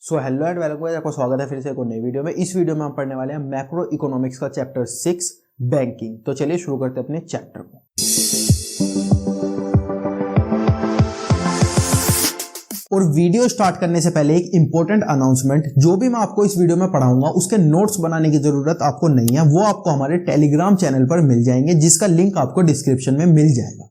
So hello and welcome guys, आपको स्वागत है फिर से एक और नई वीडियो में। इस वीडियो में हम पढ़ने वाले हैं मैक्रो इकोनॉमिक्स का चैप्टर 6 बैंकिंग। तो चलिए शुरू करते हैं अपने चैप्टर को। और वीडियो स्टार्ट करने से पहले एक इंपॉर्टेंट अनाउंसमेंट, जो भी मैं आपको इस वीडियो में पढ़ाऊंगा उसके नोट्स बनाने की जरूरत आपको नहीं है, वो आपको हमारे टेलीग्राम चैनल पर मिल जाएंगे, जिसका लिंक आपको डिस्क्रिप्शन में मिल जाएगा।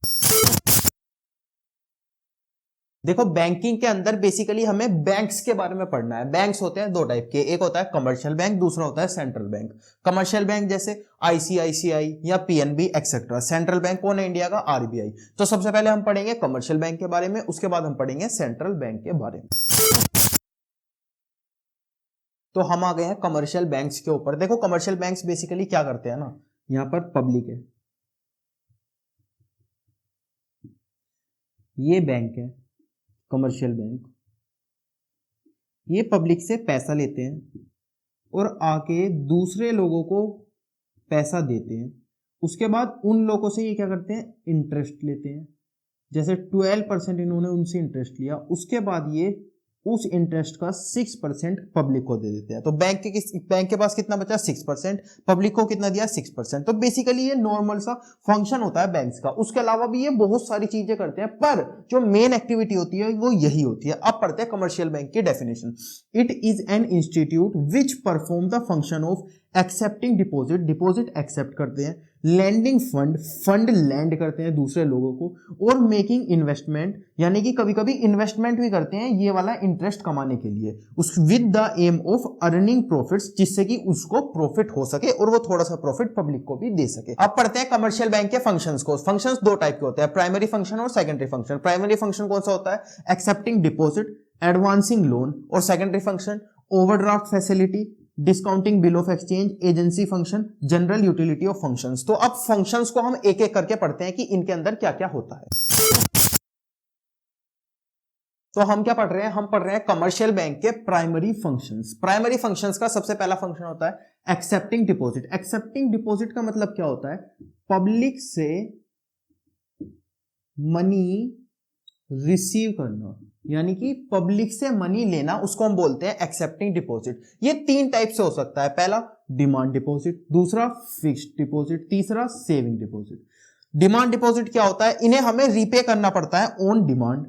देखो, बैंकिंग के अंदर बेसिकली हमें बैंक्स के बारे में पढ़ना है। बैंक्स होते हैं दो टाइप के, एक होता है कमर्शियल बैंक, दूसरा होता है सेंट्रल बैंक। कमर्शियल बैंक जैसे आईसीआईसीआई या पीएनबी एक्सेट्रा। सेंट्रल बैंक कौन है इंडिया का? आरबीआई। तो सबसे पहले हम पढ़ेंगे कमर्शियल बैंक के बारे में, उसके बाद हम पढ़ेंगे सेंट्रल बैंक के बारे में। तो हम आ गए हैं कमर्शियल बैंक्स के ऊपर। देखो, कमर्शियल बैंक्स बेसिकली क्या करते हैं ना, यहां पर पब्लिक है, ये बैंक है कमर्शियल बैंक, ये पब्लिक से पैसा लेते हैं और आके दूसरे लोगों को पैसा देते हैं। उसके बाद उन लोगों से ये क्या करते हैं? इंटरेस्ट लेते हैं। जैसे 12% इन्होंने उनसे इंटरेस्ट लिया, उसके बाद ये उस इंटरेस्ट का 6% पब्लिक को दे देते हैं। तो बैंक के पास कितना बचा? 6%। पब्लिक को कितना दिया? 6%। तो बेसिकली ये नॉर्मल सा फंक्शन होता है बैंक्स का। उसके अलावा भी ये बहुत सारी चीजें करते हैं, पर जो मेन एक्टिविटी होती है वो यही होती है। अब पढ़ते हैं कमर्शियल बैंक की definition. It is an institute which perform the function of accepting deposit, deposit accept करते हैं, लैंडिंग फंड, फंड लैंड करते हैं दूसरे लोगों को, और मेकिंग इन्वेस्टमेंट, यानी कि कभी कभी इन्वेस्टमेंट भी करते हैं ये वाला इंटरेस्ट कमाने के लिए, उस with the aim of earning profits, जिससे कि उसको प्रॉफिट हो सके और वो थोड़ा सा प्रॉफिट पब्लिक को भी दे सके। अब पढ़ते हैं कमर्शियल बैंक के फंक्शंस को। फंक्शंस दो टाइप के होते हैं, प्राइमरी फंक्शन और सेकेंडरी फंक्शन। प्राइमरी फंक्शन कौन सा होता है? Accepting deposit, advancing loan. और secondary function overdraft facility, discounting bill of exchange, agency function, general utility of functions. तो अब फंक्शंस को हम एक एक करके पढ़ते हैं कि इनके अंदर क्या क्या होता है। तो हम क्या पढ़ रहे हैं? हम पढ़ रहे हैं कमर्शियल बैंक के प्राइमरी फंक्शंस। प्राइमरी फंक्शंस का सबसे पहला फंक्शन होता है एक्सेप्टिंग डिपॉजिट। एक्सेप्टिंग डिपॉजिट का मतलब क्या होता है? पब्लिक से मनी रिसीव करना, यानी कि पब्लिक से मनी लेना, उसको हम बोलते हैं एक्सेप्टिंग डिपॉजिट। ये तीन टाइप से हो सकता है। पहला डिमांड डिपॉजिट, दूसरा फिक्स्ड डिपॉजिट, तीसरा सेविंग डिपॉजिट। डिमांड डिपॉजिट क्या होता है? इन्हें हमें रीपे करना पड़ता है on demand.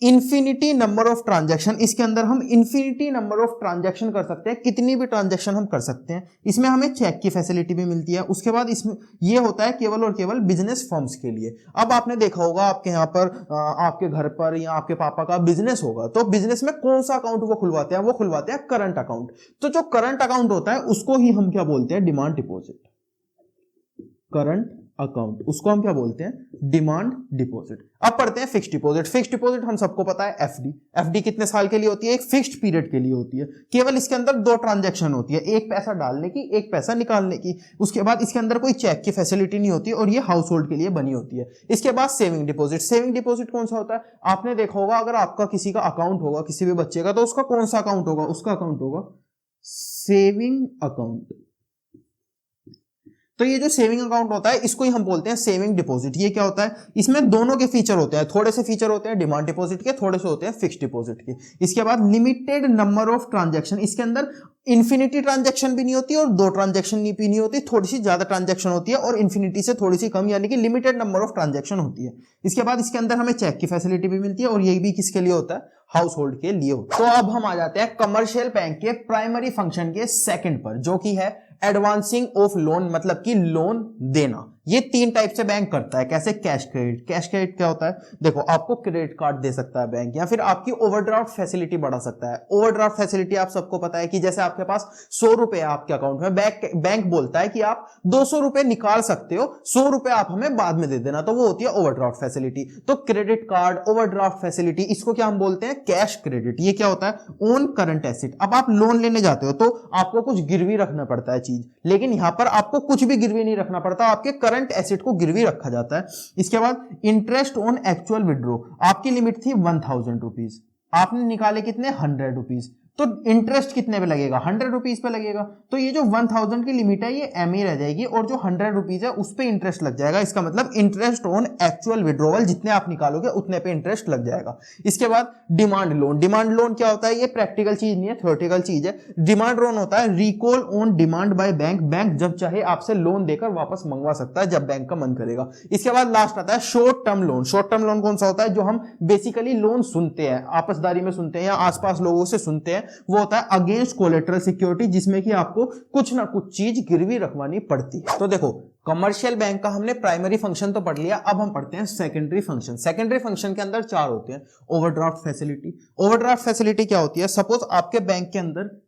Infinity number of transaction, इसके अंदर हम इन्फिनिटी नंबर ऑफ ट्रांजैक्शन कर सकते हैं, कितनी भी ट्रांजैक्शन हम कर सकते हैं। इसमें हमें चेक की फैसिलिटी भी मिलती है। उसके बाद इसमें ये होता है केवल और केवल बिजनेस फर्म्स के लिए। अब आपने देखा होगा आपके यहाँ पर आपके घर पर या आपके पापा का बिजनेस होगा, तो बिजनेस में कौन सा अकाउंट वो खुलवाते हैं? वो खुलवाते हैं करंट अकाउंट। तो जो करंट अकाउंट होता है उसको ही हम क्या बोलते हैं? Demand deposit. करंट अकाउंट, उसको हम क्या बोलते हैं? Demand deposit. अब पढ़ते हैं फिक्स्ड डिपॉजिट। फिक्स्ड डिपॉजिट हम सबको पता है एफडी। एफडी कितने साल के लिए होती है? एक फिक्स्ड पीरियड के लिए होती है। केवल इसके अंदर दो ट्रांजैक्शन होती है, एक पैसा डालने की, एक पैसा निकालने की। उसके बाद इसके अंदर कोई चेक की फैसिलिटी नहीं होती और ये हाउस होल्ड के लिए बनी होती है। इसके बाद सेविंग डिपॉजिट। सेविंग डिपॉजिट कौन सा होता है? आपने देखा होगा, अगर आपका किसी का अकाउंट होगा, किसी भी बच्चे का, तो उसका कौन सा अकाउंट होगा? उसका अकाउंट होगा सेविंग अकाउंट। तो ये जो सेविंग अकाउंट होता है इसको ही हम बोलते हैं सेविंग डिपॉजिट। ये क्या होता है? इसमें दोनों के फीचर होते हैं, थोड़े से फीचर होते हैं डिमांड डिपॉजिट के, थोड़े से होते हैं फिक्स्ड डिपॉजिट के। इसके बाद लिमिटेड नंबर ऑफ ट्रांजैक्शन, इसके अंदर इन्फिनिटी ट्रांजैक्शन भी नहीं होती और दो ट्रांजैक्शन भी नहीं होती, थोड़ी सी ज्यादा ट्रांजैक्शन होती है, और इन्फिनिटी से थोड़ी सी कम, यानी कि लिमिटेड नंबर ऑफ ट्रांजैक्शन होती है। इसके बाद इसके अंदर हमें चेक की फैसिलिटी भी मिलती है, और ये भी किसके लिए होता है? हाउस होल्ड के लिए होता है। तो अब हम आ जाते हैं कमर्शियल बैंक के प्राइमरी फंक्शन के सेकंड पर, जो कि है एडवांसिंग ऑफ लोन, मतलब कि लोन देना। ये तीन टाइप से बैंक करता है। कैसे? Cash credit. कैश क्रेडिट क्या होता है? देखो, आपको क्रेडिट कार्ड दे सकता है बैंक, या फिर आपकी ओवरड्राफ्ट फैसिलिटी बढ़ा सकता है। ओवरड्राफ्ट फैसिलिटी आप सबको पता है कि जैसे आपके पास 100 रुपए आपके अकाउंट में, बैंक बोलता है कि आप 200 रुपए निकाल सकते हो, 100 रुपए आप हमें बाद में दे देना, तो वो होती है ओवरड्राफ्ट फैसिलिटी। तो क्रेडिट कार्ड, ओवरड्राफ्ट फैसिलिटी, इसको क्या हम बोलते हैं? Cash credit. ये क्या होता है? On current asset. अब आप लोन लेने जाते हो तो आपको कुछ गिरवी रखना पड़ता है चीज, लेकिन यहां पर आपको कुछ भी गिरवी नहीं रखना पड़ता, आपके करंट एसेट को गिरवी रखा जाता है। इसके बाद इंटरेस्ट ऑन एक्चुअल विड्रॉ। आपकी लिमिट थी 1000 रुपीज, आपने निकाले कितने? 100 रुपीज। तो इंटरेस्ट कितने पे लगेगा, 100 रुपीज पे लगेगा। तो ये जो 1000 की लिमिट है ये एम ही रह जाएगी, और जो 100 रुपीज है उस पे इंटरेस्ट लग जाएगा। इसका मतलब इंटरेस्ट ऑन एक्चुअल विड्रॉवल, जितने आप निकालोगे उतने पे इंटरेस्ट लग जाएगा। इसके बाद डिमांड लोन। डिमांड लोन क्या होता है, ये प्रैक्टिकल चीज नहीं है, थ्योरेटिकल चीज है। डिमांड लोन होता है recall on demand by bank. Bank जब चाहे आपसे लोन देकर वापस मंगवा सकता है जब बैंक का मन करेगा। इसके बाद लास्ट आता है short term loan. Short term loan कौन सा होता है, जो हम बेसिकली लोन सुनते हैं, आपसदारी में सुनते हैं या आसपास लोगों से सुनते हैं, वो होता है अगेंस्ट कोलेटरल सिक्योरिटी, जिसमें कि आपको कुछ ना कुछ चीज गिरवी रखवानी पड़ती है। तो देखो, कमर्शियल बैंक का हमने प्राइमरी फंक्शन तो पढ़ लिया, अब हम पढ़ते हैं सेकेंडरी फंक्शन। सेकेंडरी फंक्शन के अंदर 4 होते हैं। Overdraft facility. ओवरड्राफ्ट फैसिलिटी क्या होती है, सपोज आपके बैंक के अंदर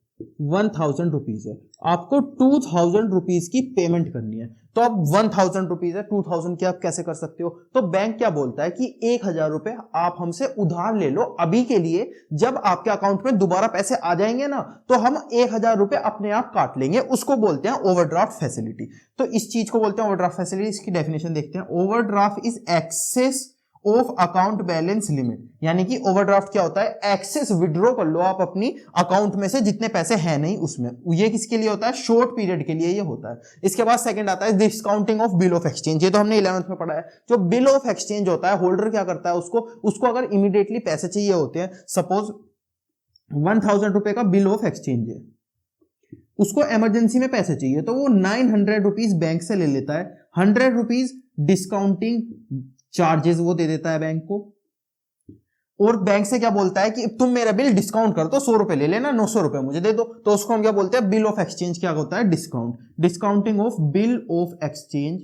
1000 रुपीज है, आपको 2000 रुपीज की पेमेंट करनी है। तो अब 1000 रुपीज है, 2000 की आप कैसे कर सकते हो, तो बैंक क्या बोलता है कि 1000 रुपए आप हमसे उधार ले लो अभी के लिए, जब आपके अकाउंट में दोबारा पैसे आ जाएंगे ना, तो हम 1000 रुपए अपने आप काट लेंगे। उसको बोलते हैं ओवरड्राफ्ट फैसिलिटी। तो इस चीज को बोलते हैं ओवरड्राफ्ट फैसिलिटी। इसकी डेफिनेशन देखते हैं। Overdraft is excess of account balance limit, यानी कि ओवरड्राफ्ट क्या होता है, एक्सेस विड्रॉ कर लो आप अपनी अकाउंट में से जितने पैसे हैं नहीं उसमें। ये किसके लिए होता है, शॉर्ट पीरियड के लिए ये होता है। इसके बाद सेकंड आता है discounting of bill of exchange. ये तो हमने 11th में पढ़ा है। जो बिल ऑफ एक्सचेंज होता है, होल्डर क्या करता है, उसको अगर इमीडिएटली पैसे चाहिए होते हैं, सपोज 1000 रुपए का बिल ऑफ एक्सचेंज है, उसको इमरजेंसी में पैसे चाहिए, तो वो 900 रुपीज बैंक से ले लेता है। 100 रुपीज डिस्काउंटिंग चार्जेस वो दे देता है बैंक को, और बैंक से क्या बोलता है कि तुम मेरा बिल डिस्काउंट कर दो, 100 रुपए ले लेना, 900 रुपए मुझे दे दो। तो उसको हम क्या बोलते हैं, बिल ऑफ एक्सचेंज। क्या होता है, discount. Discounting of bill of exchange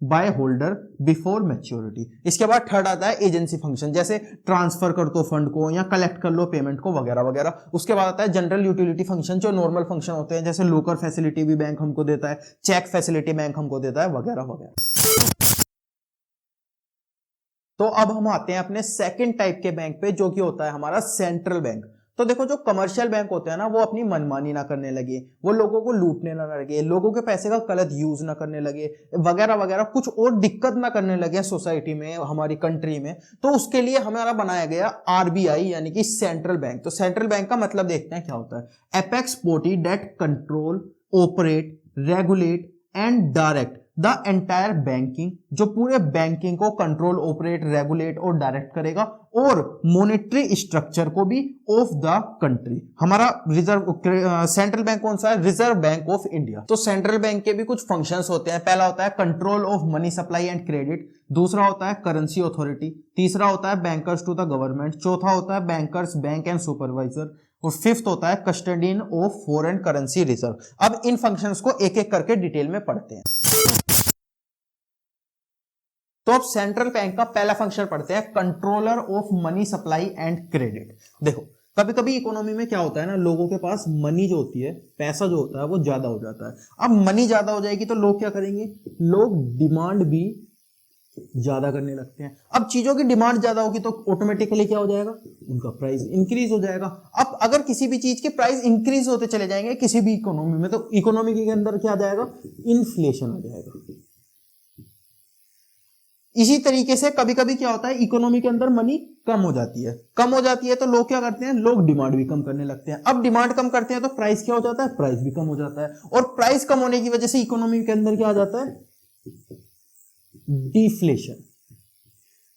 bye holder before maturity. इसके बाद थर्ड आता है एजेंसी फंक्शन, जैसे ट्रांसफर कर दो फंड को या कलेक्ट कर लो पेमेंट को वगैरह वगैरह। उसके बाद आता है जनरल यूटिलिटी फंक्शन, जो नॉर्मल फंक्शन होते हैं, जैसे लोकर फैसिलिटी भी बैंक हमको देता है, चेक फैसिलिटी बैंक हमको देता है, वगैरह वगैरह। तो अब हम आते हैं अपने सेकंड टाइप के बैंक पे, जो कि होता है हमारा सेंट्रल बैंक। तो देखो, जो कमर्शियल बैंक होते हैं ना, वो अपनी मनमानी ना करने लगे, वो लोगों को लूटने ना लगे, लोगों के पैसे का गलत यूज ना करने लगे, वगैरह वगैरह, कुछ और दिक्कत ना करने लगे सोसाइटी में, हमारी कंट्री में। तो उसके लिए हमारा बनाया गया आरबीआई, यानी कि सेंट्रल बैंक। तो सेंट्रल बैंक का मतलब देखते हैं क्या होता है। Apex body that control, operate, regulate and direct the entire banking, जो पूरे बैंकिंग को कंट्रोल, ऑपरेट, रेगुलेट और डायरेक्ट करेगा, और मॉनेटरी स्ट्रक्चर को भी ऑफ द कंट्री। हमारा रिजर्व सेंट्रल बैंक कौन सा है, रिजर्व बैंक ऑफ इंडिया। तो सेंट्रल बैंक के भी कुछ फंक्शंस होते हैं। पहला होता है control of money supply and credit, दूसरा होता है करेंसी अथॉरिटी, तीसरा होता है बैंकर्स टू द गवर्नमेंट, चौथा होता है बैंकर्स बैंक एंड सुपरवाइजर, और फिफ्थ होता है custodian of foreign currency reserve. अब इन फंक्शंस को एक एक करके डिटेल में पढ़ते हैं। तो अब सेंट्रल बैंक का पहला फंक्शन पढ़ते हैं, controller of money supply and credit. देखो, कभी कभी इकोनॉमी में क्या होता है ना, लोगों के पास मनी जो होती है, पैसा जो होता है, वो ज्यादा हो जाता है। अब मनी ज्यादा हो जाएगी तो लोग क्या करेंगे, लोग डिमांड भी ज्यादा करने लगते हैं। अब चीजों की डिमांड ज्यादा होगी तो ऑटोमेटिकली क्या हो जाएगा, उनका प्राइस इंक्रीज हो जाएगा। अब अगर किसी भी चीज के प्राइस इंक्रीज होते चले जाएंगे किसी भी इकोनॉमी में, तो इकोनॉमी के अंदर क्या आ जाएगा, इन्फ्लेशन आ जाएगा। इसी तरीके से कभी कभी क्या होता है, इकोनॉमी के अंदर मनी कम हो जाती है। कम हो जाती है तो लोग क्या करते हैं, लोग डिमांड भी कम करने लगते हैं। अब डिमांड कम करते हैं तो प्राइस क्या हो जाता है, प्राइस भी कम हो जाता है। और प्राइस कम होने की वजह से इकोनॉमी के अंदर क्या आ जाता है, डिफ्लेशन।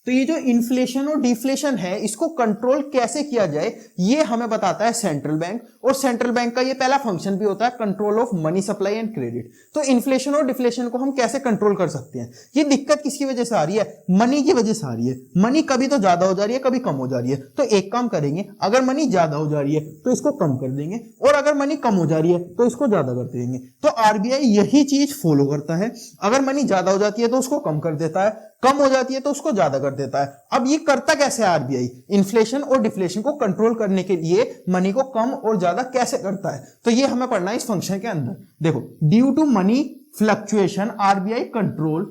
तो ये जो इन्फ्लेशन और डिफ्लेशन है, इसको कंट्रोल कैसे किया जाए, ये हमें बताता है सेंट्रल बैंक। और सेंट्रल बैंक का ये पहला फंक्शन भी होता है control of money supply and credit. तो इन्फ्लेशन और डिफ्लेशन को हम कैसे कंट्रोल कर सकते हैं। ये दिक्कत किसकी वजह से आ रही है, मनी की वजह से आ रही है। मनी कभी तो ज्यादा हो जा रही है, कभी कम हो जा रही है। तो एक काम करेंगे, अगर मनी ज्यादा हो जा रही है तो इसको कम कर देंगे, और अगर मनी कम हो जा रही है तो इसको ज्यादा कर देंगे। तो आरबीआई यही चीज फॉलो करता है। अगर मनी ज्यादा हो जाती है तो उसको कम कर देता है, कम हो जाती है तो उसको ज्यादा कर देता है। अब ये करता कैसे है आरबीआई, इन्फ्लेशन और डिफ्लेशन को कंट्रोल करने के लिए मनी को कम और ज्यादा कैसे करता है, तो ये हमें पढ़ना है इस फंक्शन के अंदर। देखो, due to money fluctuation RBI control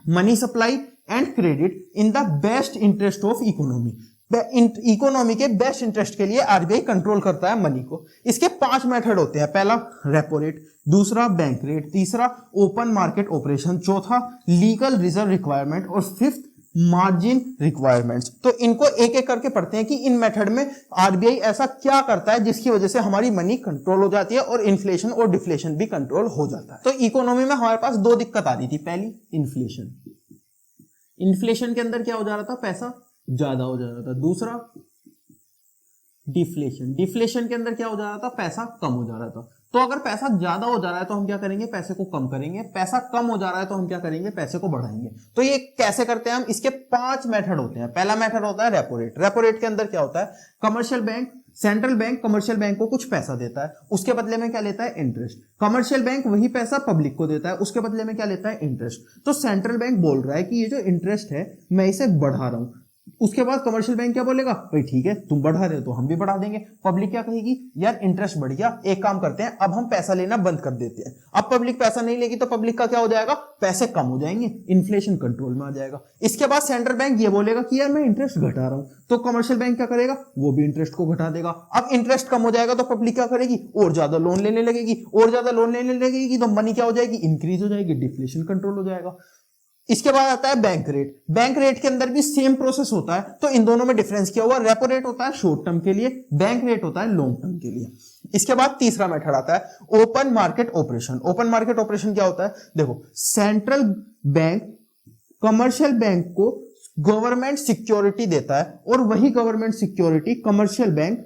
money supply and credit in the best interest of economy. Economy के बेस्ट इंटरेस्ट के लिए आरबीआई कंट्रोल करता है मनी को। इसके 5 मेथड होते हैं। पहला रेपो रेट, दूसरा बैंक रेट, तीसरा ओपन मार्केट ऑपरेशन, चौथा लीगल रिजर्व रिक्वायरमेंट, और फिफ्थ मार्जिन रिक्वायरमेंट्स। तो इनको एक एक करके पढ़ते हैं कि इन मेथड में आरबीआई ऐसा क्या करता है जिसकी वजह से हमारी मनी कंट्रोल हो जाती है और इन्फ्लेशन और डिफ्लेशन भी कंट्रोल हो जाता है। तो इकोनॉमी में हमारे पास दो दिक्कत आ रही थी, पहली इन्फ्लेशन, इन्फ्लेशन के अंदर क्या हो जा रहा था, पैसा ज्यादा हो जा रहा था। दूसरा डिफ्लेशन, डिफ्लेशन के अंदर क्या हो जा रहा था, पैसा कम हो जा रहा था। तो अगर पैसा ज्यादा हो जा रहा है तो हम क्या करेंगे, पैसे को कम करेंगे, पैसा कम हो जा रहा है तो हम क्या करेंगे, पैसे को बढ़ाएंगे। तो ये कैसे करते हैं हम, इसके 5 मेथड होते हैं। पहला मेथड होता है रेपो रेट। रेपो रेट के अंदर क्या होता है, commercial bank, central bank commercial bank को कुछ पैसा देता है, उसके बदले में क्या लेता है, इंटरेस्ट। कमर्शियल बैंक वही पैसा पब्लिक को देता है, उसके बदले में क्या लेता है, इंटरेस्ट। तो सेंट्रल बैंक बोल रहा है कि ये जो इंटरेस्ट है मैं इसे बढ़ा रहा हूं। उसके बाद कमर्शियल बैंक क्या बोलेगा, भाई ठीक है तुम बढ़ा रहे हो तो हम भी बढ़ा देंगे। पब्लिक क्या कहेगी, यार इंटरेस्ट बढ़ गया, एक काम करते हैं अब हम पैसा लेना बंद कर देते हैं। अब पब्लिक पैसा नहीं लेगी तो पब्लिक का क्या हो जाएगा, पैसे कम हो जाएंगे, इन्फ्लेशन कंट्रोल में आ जाएगा। इसके बाद सेंट्रल बैंक ये बोलेगा कि यार मैं इंटरेस्ट घटा रहा हूं, तो कमर्शियल बैंक क्या करेगा, वो भी इंटरेस्ट को घटा देगा। अब इंटरेस्ट कम हो जाएगा तो पब्लिक क्या करेगी, और ज्यादा लोन लेने लगेगी, और ज्यादा लोन लेने लगेगी तो मनी क्या हो जाएगी, इंक्रीज हो जाएगी, डिफ्लेशन कंट्रोल हो जाएगा। इसके बाद आता है बैंक रेट। बैंक रेट के अंदर भी सेम प्रोसेस होता है। तो इन दोनों में डिफरेंस क्या हुआ, रेपो रेट होता है शॉर्ट टर्म के लिए, बैंक रेट होता है लॉन्ग टर्म के लिए। इसके बाद तीसरा मेथड आता है open market operation. Open market operation क्या होता है, देखो सेंट्रल बैंक कमर्शियल बैंक को गवर्नमेंट सिक्योरिटी देता है और वही government security commercial bank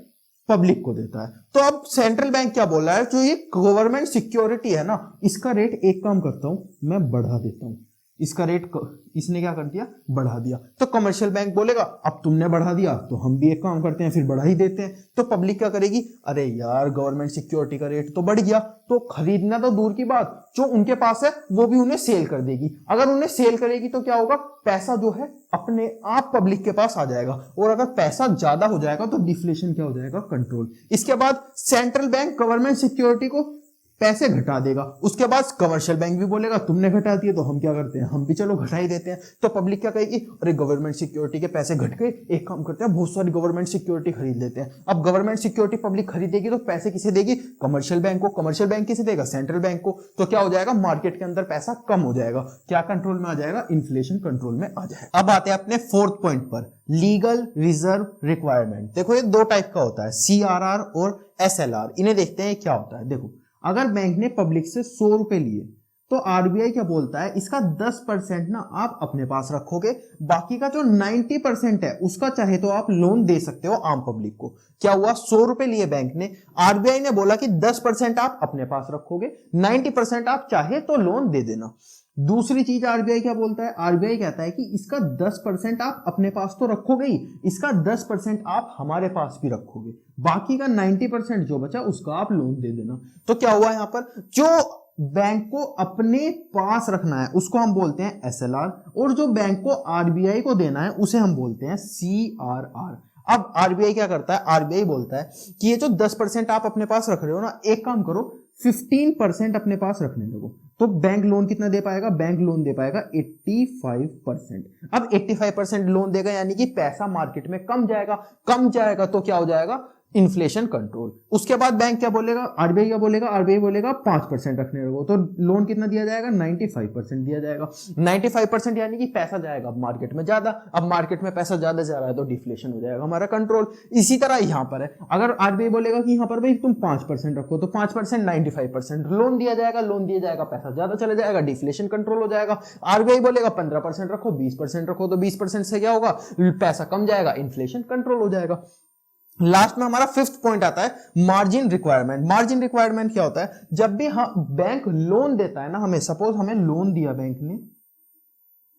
public को देता है। तो अब सेंट्रल बैंक क्या बोल रहा है, जो ये गवर्नमेंट सिक्योरिटी है ना, इसका रेट एक काम करता हूं मैं बढ़ा देता हूं। इसका रेट इसने क्या कर दिया, बढ़ा दिया। तो कमर्शियल बैंक बोलेगा अब तुमने बढ़ा दिया तो हम भी एक काम करते हैं फिर बढ़ा ही देते हैं। तो पब्लिक क्या करेगी, अरे यार गवर्नमेंट सिक्योरिटी का रेट तो बढ़ गया, तो खरीदना तो दूर की बात, जो उनके पास है वो भी उन्हें सेल कर देगी। अगर उन्हें सेल करेगी तो क्या होगा, पैसा जो है अपने आप पब्लिक के पास आ जाएगा, और अगर पैसा ज्यादा हो जाएगा तो डिफ्लेशन क्या हो जाएगा, कंट्रोल। इसके बाद सेंट्रल बैंक गवर्नमेंट सिक्योरिटी को पैसे घटा देगा। उसके बाद कमर्शियल बैंक भी बोलेगा तुमने घटा दिए तो हम क्या करते हैं, हम भी चलो घटा ही देते हैं। तो पब्लिक क्या कहेगी, अरे गवर्नमेंट सिक्योरिटी के पैसे घट गए, एक काम करते हैं बहुत सारी गवर्नमेंट सिक्योरिटी खरीद लेते हैं। अब गवर्नमेंट सिक्योरिटी पब्लिक खरीदेगी तो पैसे किसे देगी, कमर्शियल बैंक को। कमर्शियल बैंक किसे देगा, सेंट्रल बैंक को। तो क्या हो जाएगा, मार्केट के अंदर पैसा कम हो जाएगा। क्या कंट्रोल में आ जाएगा, इन्फ्लेशन कंट्रोल में आ जाएगा। अब आते हैं अपने फोर्थ पॉइंट पर, लीगल रिजर्व रिक्वायरमेंट। देखो ये दो टाइप का होता है, CRR और SLR। इन्हें देखते हैं क्या होता है। देखो अगर बैंक ने पब्लिक से 100 रुपए लिए तो आरबीआई क्या बोलता है, इसका 10% ना आप अपने पास रखोगे, बाकी का जो 90% है उसका चाहे तो आप लोन दे सकते हो आम पब्लिक को। क्या हुआ, 100 रुपए लिए बैंक ने, आरबीआई ने बोला कि 10% आप अपने पास रखोगे, 90% आप चाहे तो लोन दे देना। दूसरी चीज आरबीआई क्या बोलता है, आरबीआई कहता है कि इसका 10% आप अपने पास तो रखोगे ही, इसका 10% आप हमारे पास भी रखोगे, बाकी का 90% जो बचा उसका आप लोन दे देना। तो क्या हुआ यहां पर, जो बैंक को अपने पास रखना है उसको हम बोलते हैं एसएलआर, और जो बैंक को आरबीआई को देना है उसे हम बोलते हैं सीआरआर। अब आरबीआई क्या करता है, आरबीआई बोलता है कि ये जो 10% आप अपने पास रख रहे हो ना, एक काम करो 15% अपने पास रखने लगो। तो बैंक लोन कितना दे पाएगा, बैंक लोन दे पाएगा 85%। अब 85% लोन देगा यानी कि पैसा मार्केट में कम जाएगा तो क्या हो जाएगा, इन्फ्लेशन कंट्रोल। उसके बाद बैंक क्या बोलेगा, आरबीआई क्या बोलेगा, आरबीआई बोलेगा 5% रखने लगो, तो लोन कितना दिया जाएगा, 95% दिया जाएगा। 95% यानी कि पैसा जाएगा मार्केट में ज्यादा, अब मार्केट में पैसा ज्यादा जा रहा है तो डिफ्लेशन हो जाएगा हमारा कंट्रोल। इसी तरह यहां पर है, अगर आरबीआई बोलेगा कि यहां पर भाई तुम 5% रखो, तो 5% 95% लोन दिया जाएगा, पैसा ज्यादा चला जाएगा, डिफ्लेशन कंट्रोल हो जाएगा। आरबीआई बोलेगा 15% रखो, 20% रखो, तो 20% से क्या होगा, पैसा कम जाएगा, इन्फ्लेशन कंट्रोल हो जाएगा। लास्ट में हमारा 5th पॉइंट आता है मार्जिन रिक्वायरमेंट। मार्जिन रिक्वायरमेंट क्या होता है, जब भी बैंक लोन देता है ना हमें, सपोज हमें लोन दिया बैंक ने,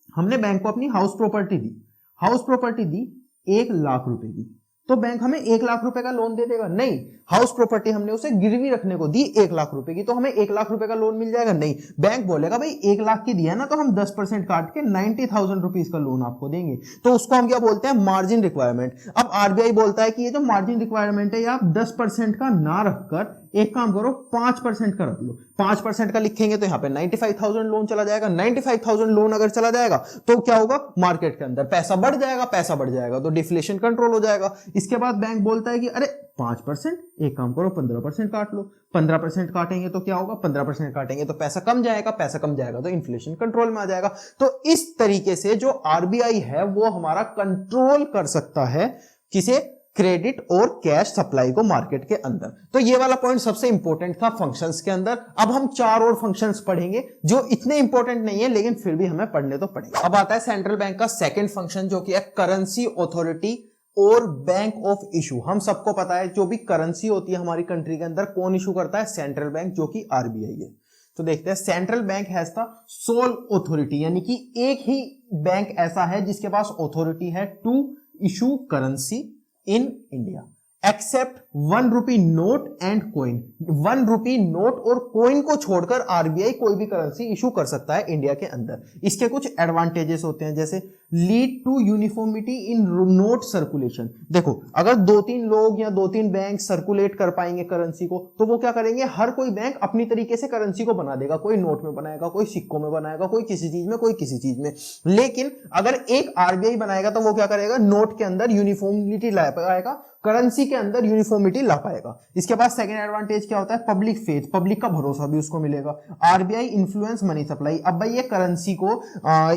हमने बैंक को अपनी हाउस प्रॉपर्टी दी 1 लाख रुपए की, तो बैंक हमें 1 लाख रुपए का लोन दे देगा? नहीं, हाउस प्रॉपर्टी हमने उसे गिरवी रखने को दी 1 लाख रुपए की, तो हमें 1 लाख रुपए का लोन मिल जाएगा? नहीं, बैंक बोलेगा भाई 1 लाख की दिया ना, तो हम 10% काट के 90,000 रुपीज का लोन आपको देंगे। तो उसको हम क्या बोलते हैं, मार्जिन रिक्वायरमेंट। अब आरबीआई बोलता है कि ये जो मार्जिन रिक्वायरमेंट है, आप 10% का ना रखकर एक काम करो 5% का रख लो। 5% का लिखेंगे तो यहां पे 95,000 लोन चला जाएगा। 95,000 लोन अगर चला जाएगा तो क्या होगा, मार्केट के अंदर पैसा बढ़ जाएगा तो डिफ्लेशन कंट्रोल हो जाएगा। इसके बाद बैंक बोलता है कि अरे 5% एक काम करो 15% काट लो, 15% काटेंगे तो क्या होगा, 15% काटेंगे तो पैसा कम जाएगा, पैसा कम जाएगा तो इन्फ्लेशन कंट्रोल में आ जाएगा। तो इस तरीके से जो आरबीआई है वो हमारा कंट्रोल कर सकता है किसे, क्रेडिट और कैश सप्लाई को मार्केट के अंदर। तो ये वाला पॉइंट सबसे इंपॉर्टेंट था फंक्शंस के अंदर। अब हम 4 और फंक्शंस पढ़ेंगे जो इतने इंपॉर्टेंट नहीं है लेकिन फिर भी हमें पढ़ने तो पड़ेंगे। अब आता है सेंट्रल बैंक का सेकंड फंक्शन जो कि है करेंसी ऑथोरिटी और बैंक ऑफ इशू। हम सबको पता है जो भी करेंसी होती है हमारी कंट्री के अंदर कौन इशू करता है, सेंट्रल बैंक जो कि आरबीआई है। तो देखते हैं, central bank has the sole authority, यानी कि एक ही बैंक ऐसा है जिसके पास ऑथोरिटी है to issue currency in India except 1 rupee note and coin. 1 rupee note और कॉइन को छोड़कर आरबीआई कोई भी करेंसी इशू कर सकता है इंडिया के अंदर। इसके कुछ एडवांटेजेस होते हैं, जैसे lead to uniformity in note circulation. देखो अगर 2-3 लोग या 2-3 बैंक सर्कुलेट कर पाएंगे करेंसी को तो वो क्या करेंगे, हर कोई बैंक अपनी तरीके से करेंसी को बना देगा, कोई नोट में बनाएगा, कोई सिक्कों में बनाएगा, कोई किसी चीज में, कोई किसी चीज में। लेकिन अगर एक आरबीआई बनाएगा तो वो क्या करेगा, नोट के अंदर यूनिफॉर्मिटी ला पाएगा, करेंसी के अंदर यूनिफॉर्मिटी ला पाएगा। इसके बाद सेकंड एडवांटेज क्या होता है, पब्लिक फेथ, पब्लिक का भरोसा भी उसको मिलेगा। आरबीआई इन्फ्लुएंस मनी सप्लाई, अब भाई ये करेंसी को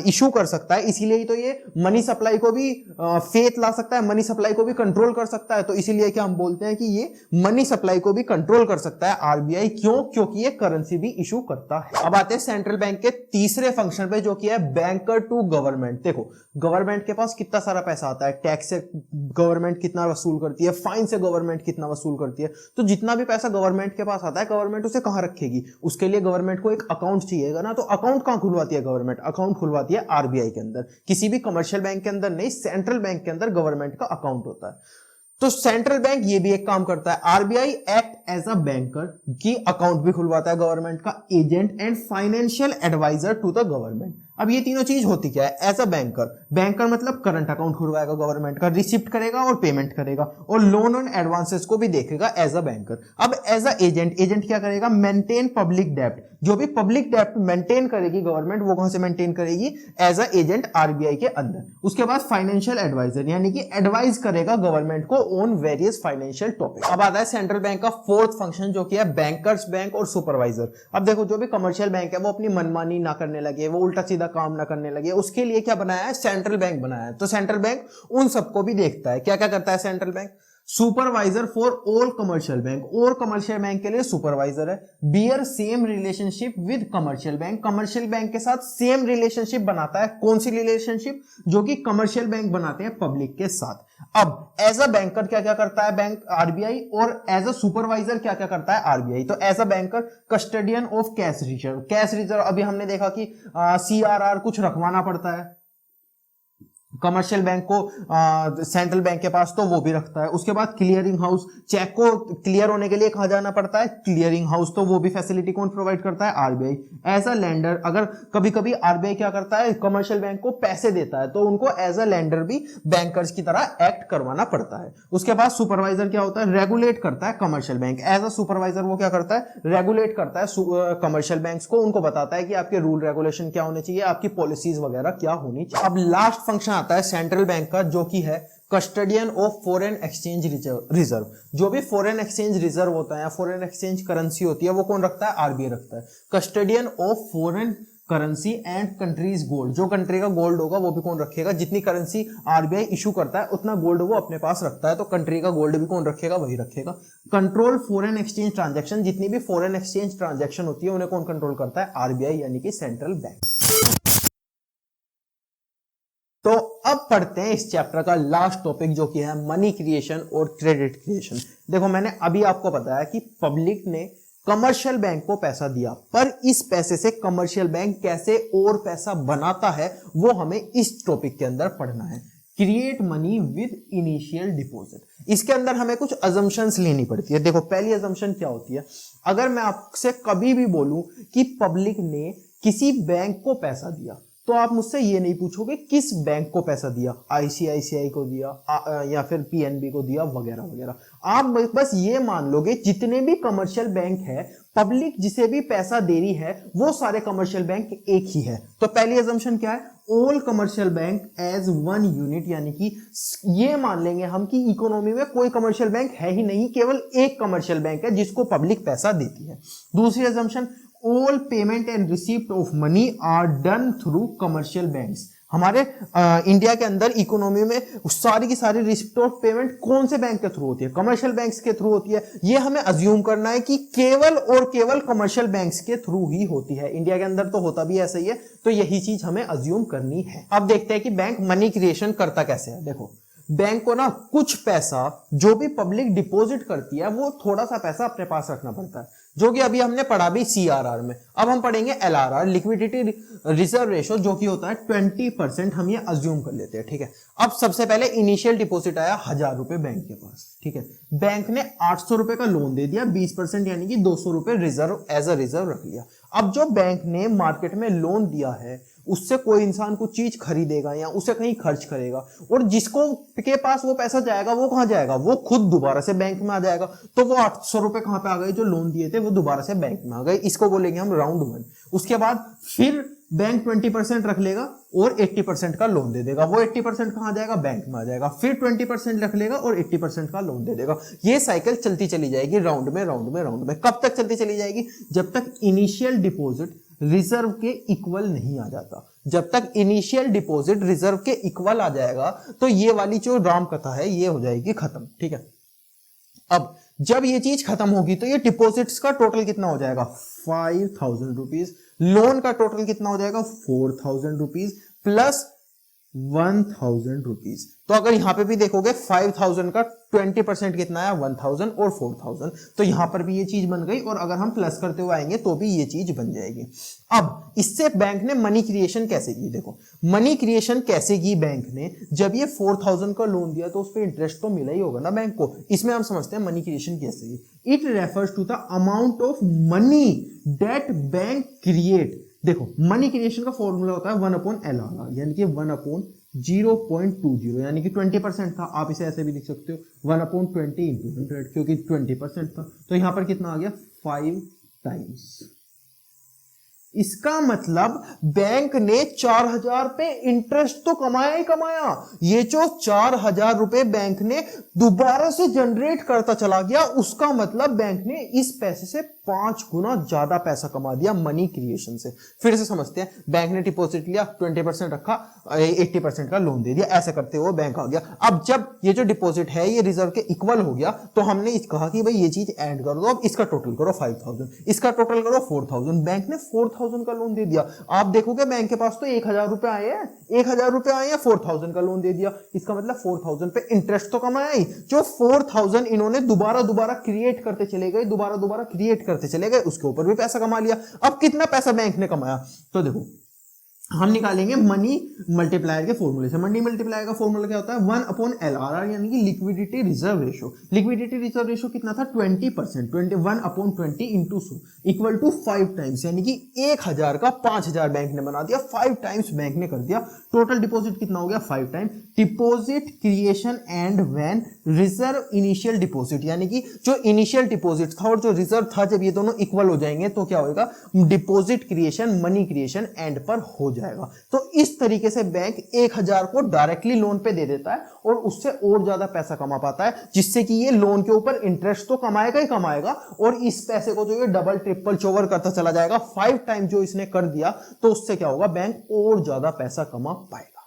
इशू कर सकता है, इसीलिए ही तो ये मनी सप्लाई को भी फेथ ला सकता है, मनी सप्लाई को भी कंट्रोल कर सकता है। तो इसीलिए क्या हम बोलते हैं कि ये मनी सप्लाई को भी कंट्रोल कर सकता है आरबीआई। क्यों? क्योंकि ये करेंसी भी इशू करता है। अब आते हैं सेंट्रल बैंक के तीसरे फंक्शन पे जो कि है बैंकर टू गवर्नमेंट। देखो गवर्नमेंट के पास कितना सारा पैसा आता है, टैक्स से गवर्नमेंट कितना वसूल करती है, फाइन से गवर्नमेंट कितना वसूल करती है। तो जितना भी पैसा गवर्नमेंट के पास आता है गवर्नमेंट उसे कहां रखेगी, उसके लिए गवर्नमेंट को एक अकाउंट चाहिएगा ना। तो अकाउंट कहां खुलवाती है गवर्नमेंट, अकाउंट खुलवाती है आरबीआई के अंदर। किसी भी कमर्शियल बैंक के अंदर नहीं, सेंट्रल बैंक के अंदर गवर्नमेंट का अकाउंट होता है। तो सेंट्रल बैंक ये भी एक काम करता है, RBI act as a banker की अकाउंट भी खुलवाता है गवर्नमेंट का, agent and financial adviser to the government. अब ये तीनों चीज होती क्या है, एज अ बैंकर, बैंकर मतलब करंट अकाउंट खुलवाएगा गवर्नमेंट का, रिसिप्ट करेगा और पेमेंट करेगा और लोन और एडवांसेस को भी देखेगा एज अ बैंकर। अब एज अ एजेंट, एजेंट क्या करेगा, मेंटेन पब्लिक डेप्ट, जो भी पब्लिक डेप्ट मेंटेन करेगी गवर्नमेंट वो कहां से मेंटेन करेगी, एज अ एजेंट आरबीआई के अंदर। उसके बाद फाइनेंशियल एडवाइजर, यानी कि एडवाइज करेगा गवर्नमेंट को ऑन वेरियस फाइनेंशियल टॉपिक। अब आता है सेंट्रल बैंक का फोर्थ फंक्शन जो कि है बैंकर्स बैंक और सुपरवाइजर। अब देखो जो भी कमर्शियल बैंक है वो अपनी मनमानी ना करने लगे, वो उल्टा सीधा काम ना करने लगे, उसके लिए क्या बनाया है, सेंट्रल बैंक बनाया है। तो सेंट्रल बैंक उन सबको भी देखता है। क्या क्या करता है central bank, supervisor for all commercial bank, और कमर्शियल बैंक के लिए सुपरवाइजर है। Bear same relationship with commercial bank, commercial bank के साथ सेम रिलेशनशिप बनाता है। कौन सी रिलेशनशिप, जो कि कमर्शियल बैंक बनाते हैं पब्लिक के साथ। अब एज अ बैंकर क्या क्या करता है बैंक आरबीआई, और एज अ सुपरवाइजर क्या क्या करता है आरबीआई। तो as a banker custodian of cash reserve, cash reserve अभी हमने देखा कि सीआरआर कुछ रखवाना पड़ता है कमर्शियल बैंक को सेंट्रल बैंक के पास, तो वो भी रखता है। उसके बाद क्लियरिंग हाउस, चेक को क्लियर होने के लिए कहां जाना पड़ता है, क्लियरिंग हाउस, तो वो भी फैसिलिटी कौन प्रोवाइड करता है, आरबीआई। एज अ लेंडर, अगर कभी कभी आरबीआई क्या करता है, कमर्शियल बैंक को पैसे देता है तो उनको एज अ लेंडर भी बैंकर्स की तरह एक्ट करवाना पड़ता है। उसके बाद सुपरवाइजर क्या होता है, रेगुलेट करता है commercial bank. As a supervisor वो क्या करता है, रेगुलेट करता है कमर्शियल बैंक्स को, उनको बताता है कि आपके रूल रेगुलेशन क्या होने चाहिए, आपकी पॉलिसीज वगैरह क्या होनी चाहिए। अब लास्ट फंक्शन आता है सेंट्रल बैंक का जो कि है custodian of foreign exchange reserve. जो भी फॉरेन एक्सचेंज रिजर्व होता है या फॉरेन एक्सचेंज करेंसी होती है वो कौन रखता है, आरबीआई रखता है। Custodian of foreign currency and countries gold, जो कंट्री का गोल्ड होगा वो भी कौन रखेगा, जितनी करेंसी आरबीआई इशू करता है उतना गोल्ड वो अपने पास रखता है, तो कंट्री का गोल्ड भी कौन रखेगा, वही रखेगा। कंट्रोल फॉरेन एक्सचेंज ट्रांजैक्शन, जितनी भी फॉरेन एक्सचेंज ट्रांजैक्शन होती है उन्हें कौन कंट्रोल करता है, आरबीआई यानी कि सेंट्रल बैंक। तो अब पढ़ते हैं इस चैप्टर का लास्ट टॉपिक जो कि है मनी क्रिएशन और क्रेडिट क्रिएशन। देखो मैंने अभी आपको बताया कि पब्लिक ने कमर्शियल बैंक को पैसा दिया, पर इस पैसे से कमर्शियल बैंक कैसे और पैसा बनाता है वो हमें इस टॉपिक के अंदर पढ़ना है। Create money with initial deposit, इसके अंदर हमें कुछ अजम्पशंस लेनी पड़ती है। देखो पहली अजम्पशन क्या होती है, अगर मैं आपसे कभी भी बोलूं कि पब्लिक ने किसी बैंक को पैसा दिया तो आप मुझसे ये नहीं पूछोगे किस बैंक को पैसा दिया, आईसीआईसीआई को दिया या फिर पीएनबी को दिया वगैरह वगैरह। आप बस ये मान लोगे जितने भी कमर्शियल बैंक है, पब्लिक जिसे भी पैसा दे रही है, वो सारे कमर्शियल बैंक एक ही है। तो पहली अजम्पशन क्या है, all commercial bank as one unit, यानी कि ये मान लेंगे हम कि इकोनॉमी में कोई कमर्शियल बैंक है ही नहीं, केवल एक कमर्शियल बैंक है जिसको पब्लिक पैसा देती है। दूसरी assumption, all payment and receipt of money are done through commercial banks. हमारे इंडिया के अंदर इकोनॉमी में सारी की सारी रिसिप्ट ऑफ पेमेंट कौन से बैंक के थ्रू होती है, कमर्शियल बैंक्स के थ्रू होती है। ये हमें अज्यूम करना है कि केवल और केवल कमर्शियल बैंक्स के थ्रू ही होती है। इंडिया के अंदर तो होता भी ऐसा ही है, तो यही चीज हमें अज्यूम करनी है। अब देखते हैं कि बैंक मनी क्रिएशन करता कैसे है। देखो, बैंक को ना कुछ पैसा जो भी पब्लिक डिपॉजिट करती है, वो थोड़ा सा पैसा अपने पास रखना पड़ता है, जो कि अभी हमने पढ़ा भी सीआरआर में। अब हम पढ़ेंगे एलआरआर, लिक्विडिटी रिजर्व रेशो, जो कि होता है 20%। हम ये अज्यूम कर लेते हैं, ठीक है। अब सबसे पहले इनिशियल डिपॉजिट आया 1000 रुपए बैंक के पास, ठीक है। बैंक ने 800 रुपए का लोन दे दिया, 20% यानी कि 200 रुपए रिजर्व एज अ रिजर्व रख लिया। अब जो बैंक ने मार्केट में लोन दिया है, उससे कोई इंसान कुछ चीज खरीदेगा या उसे कहीं खर्च करेगा, और जिसको के पास वो पैसा जाएगा वो कहां जाएगा, वो खुद दोबारा से बैंक में आ जाएगा। तो वो 800 रुपए कहां पे आ गए, जो लोन दिए थे वो दोबारा से बैंक में आ गए। इसको बोलेंगे हम राउंड वन। उसके बाद फिर बैंक 20% रख लेगा और 80% का लोन दे देगा। वो 80% कहां जाएगा, बैंक में आ जाएगा। फिर 20% रख लेगा और 80% का लोन दे देगा। ये साइकिल चलती चली जाएगी राउंड में राउंड में राउंड में। कब तक चलती चली जाएगी, जब तक इनिशियल डिपॉजिट रिजर्व के इक्वल नहीं आ जाता। जब तक इनिशियल डिपॉजिट रिजर्व के इक्वल आ जाएगा तो ये वाली जो राम कथा है ये हो जाएगी खत्म, ठीक है। अब जब ये चीज खत्म होगी तो ये डिपॉजिट्स का टोटल कितना हो जाएगा, 5000 रुपीज। लोन का टोटल कितना हो जाएगा, 4000 रुपीज प्लस 1000 रुपीज। तो अगर यहां पे भी देखोगे 5000 का 20% कितना आया, 1000 और 4000। तो यहां पर भी ये चीज बन गई, और अगर हम प्लस करते हुए आएंगे तो भी ये चीज बन जाएगी। अब इससे बैंक ने मनी क्रिएशन कैसे की, देखो मनी क्रिएशन कैसे की बैंक ने। जब ये 4000 का लोन दिया तो उस पर इंटरेस्ट तो मिला ही होगा ना बैंक को। इसमें हम समझते हैं मनी क्रिएशन कैसे की। It refers to the amount of money that bank create. देखो, मनी क्रिएशन का फॉर्मूला होता है 1/LRR, यानी कि 1/0.20, यानी कि 20% था। आप इसे ऐसे भी लिख सकते हो 1/20 × 100, क्योंकि 20% था। तो यहां पर कितना आ गया, 5 टाइम्स। इसका मतलब बैंक ने 4000 पे इंटरेस्ट तो कमाया ही कमाया। ये जो 4000 रुपए बैंक ने दोबारा से जनरेट करता चला गया, उसका मतलब बैंक ने इस पैसे से 5 गुना ज्यादा पैसा कमा दिया मनी क्रिएशन से। फिर से समझते हैं, बैंक ने डिपॉजिट लिया, 20% रखा, 80% का लोन दे दिया, ऐसे करते हुए बैंक आ गया। अब जब ये जो डिपॉजिट है ये रिजर्व के इक्वल हो गया, तो हमने कहा कि भाई ये चीज ऐड कर दो, अब इसका टोटल करो 5000, इसका टोटल करो 4000। बैंक ने 4000 का लोन दे दिया। आप देखोगे बैंक के पास तो 1000 रुपए आए हैं, 1000 रुपए आए हैं, 4000 का लोन दे दिया। इसका मतलब 4000 पे इंटरेस्ट तो कमाया ही। जो 4000 इन्होंने दोबारा क्रिएट करते चले गए, दोबारा क्रिएट करते चले गए, उसके ऊपर भी पैसा कमा लिया। अब कितना पैसा बैंक ने कमाया, तो देखो हम निकालेंगे मनी मल्टीप्लायर के फॉर्मूले से। मनी मल्टीप्लायर का फॉर्मूला क्या होता है, 1/LRR, यानी कि liquidity reserve ratio. Liquidity reserve ratio कितना था, 20%। 1/20 × 100 इक्वल टू 5 टाइम्स, यानी कि 1000 का 5000 बैंक ने बना दिया, 5 टाइम्स बैंक ने कर दिया। टोटल डिपॉजिट कितना हो गया, 5 time. Deposit creation and when reserve initial deposit, यानी कि जो इनिशियल डिपॉजिट था और जो रिजर्व था, जब ये दोनों इक्वल हो जाएंगे तो क्या होगा, deposit creation money creation and पर हो जाएगा। तो इस तरीके से बैंक 1000 को डायरेक्टली लोन पे दे देता है और उससे और ज्यादा पैसा कमा पाता है, जिससे कि ये लोन के ऊपर इंटरेस्ट तो कमाएगा ही कमाएगा, और इस पैसे को जो ये डबल ट्रिपल चोवर करता चला जाएगा। 5 टाइम जो इसने कर दिया, तो उससे क्या होगा, बैंक और ज्यादा पैसा कमा पाएगा।